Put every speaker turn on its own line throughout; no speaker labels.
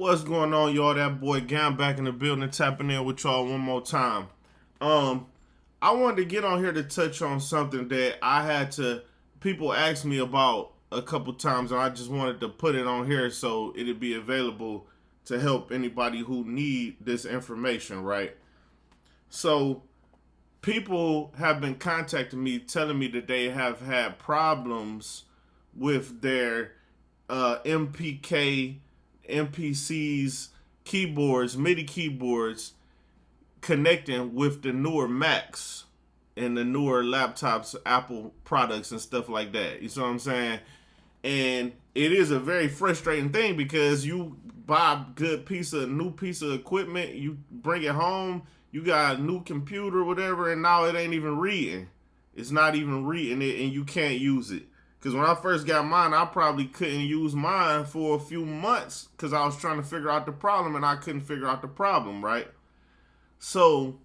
What's going on, y'all? That boy Gam back in the building, tapping in with y'all one more time. I wanted to get on here to touch on something that people asked me about a couple times, and I just wanted to put it on here so it'd be available to help anybody who need this information, right? So people have been contacting me telling me that they have had problems with their MPK, MPCs, keyboards, Midi keyboards connecting with the newer Macs and the newer laptops, Apple products and stuff like that. You see what I'm saying? And it is a very frustrating thing because you buy a new piece of equipment, you bring it home, you got a new computer, whatever, and now it ain't even reading. It's not even reading it, and you can't use it. Because when I first got mine, I probably couldn't use mine for a few months because I was trying to figure out the problem, and I couldn't figure out the problem, right? So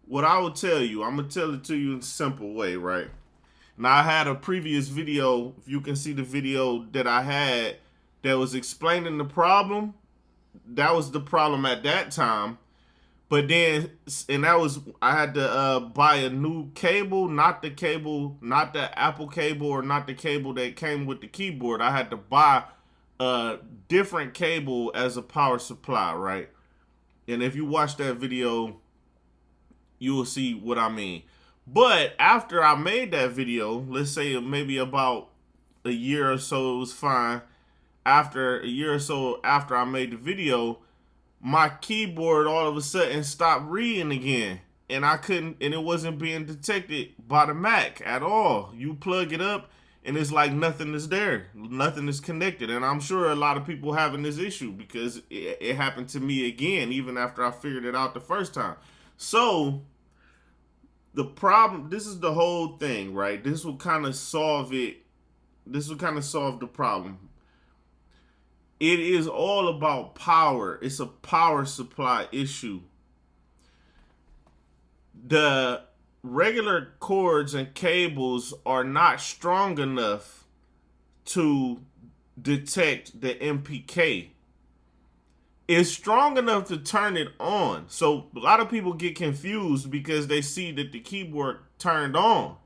what I would tell you, I'm going to tell it to you in a simple way, right? Now, I had a previous video, if you can see the video that I had that was explaining the problem. That was the problem at that time. But then, I had to buy a new cable, not the Apple cable or not the cable that came with the keyboard. I had to buy a different cable as a power supply, right? And if you watch that video, you will see what I mean. But after I made that video, let's say maybe about a year or so, it was fine. After a year or so after I made the video, my keyboard all of a sudden stopped reading again. And it wasn't being detected by the Mac at all. You plug it up and it's like nothing is there. Nothing is connected. And I'm sure a lot of people having this issue because it happened to me again, even after I figured it out the first time. So the problem, this is the whole thing, right? This will kind of solve it. This will kind of solve the problem. It is all about power. It's a power supply issue. The regular cords and cables are not strong enough to detect the MPK. It's strong enough to turn it on. So a lot of people get confused because they see that the keyboard turned on.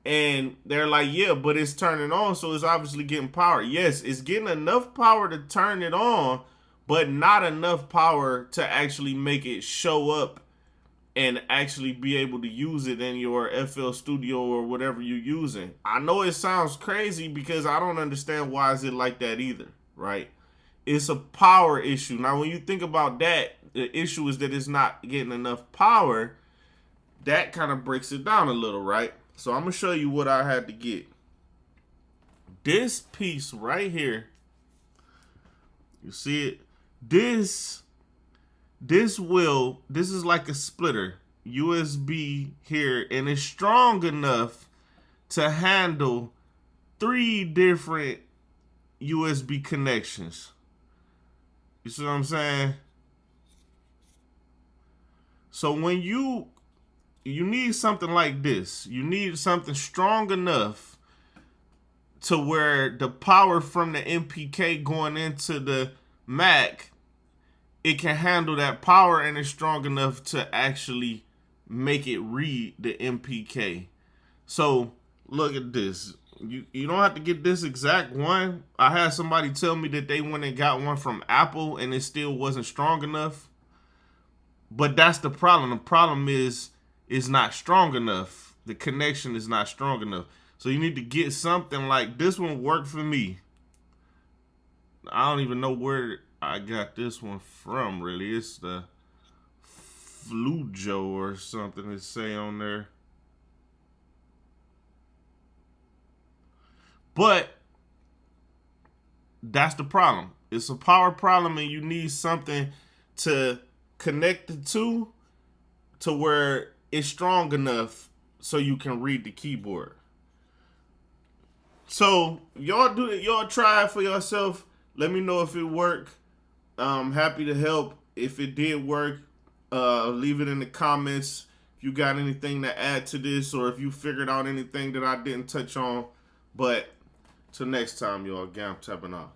And they're like, yeah, but it's turning on, so it's obviously getting power. Yes, it's getting enough power to turn it on, but not enough power to actually make it show up and actually be able to use it in your FL Studio or whatever you're using. I know it sounds crazy because I don't understand why is it like that either, right? It's a power issue. Now, when you think about that, the issue is that it's not getting enough power. That kind of breaks it down a little, right? So I'm going to show you what I had to get. This piece right here, you see it? This is like a splitter, USB here, and it's strong enough to handle 3 different USB connections. You see what I'm saying? So when you need something like this. You need something strong enough to where the power from the MPK going into the Mac, it can handle that power and it's strong enough to actually make it read the MPK. So look at this. You don't have to get this exact one. I had somebody tell me that they went and got one from Apple and it still wasn't strong enough. But that's the problem. The problem is it's not strong enough. The connection is not strong enough. So you need to get something like this one worked for me. I don't even know where I got this one from, really. It's the Flujo or something to say on there. But that's the problem. It's a power problem and you need something to connect the two to where it's strong enough so you can read the keyboard. So y'all do it. Y'all try it for yourself. Let me know if it worked. I'm happy to help. If it did work, leave it in the comments. If you got anything to add to this or if you figured out anything that I didn't touch on. But till next time, y'all, Gam tapping off.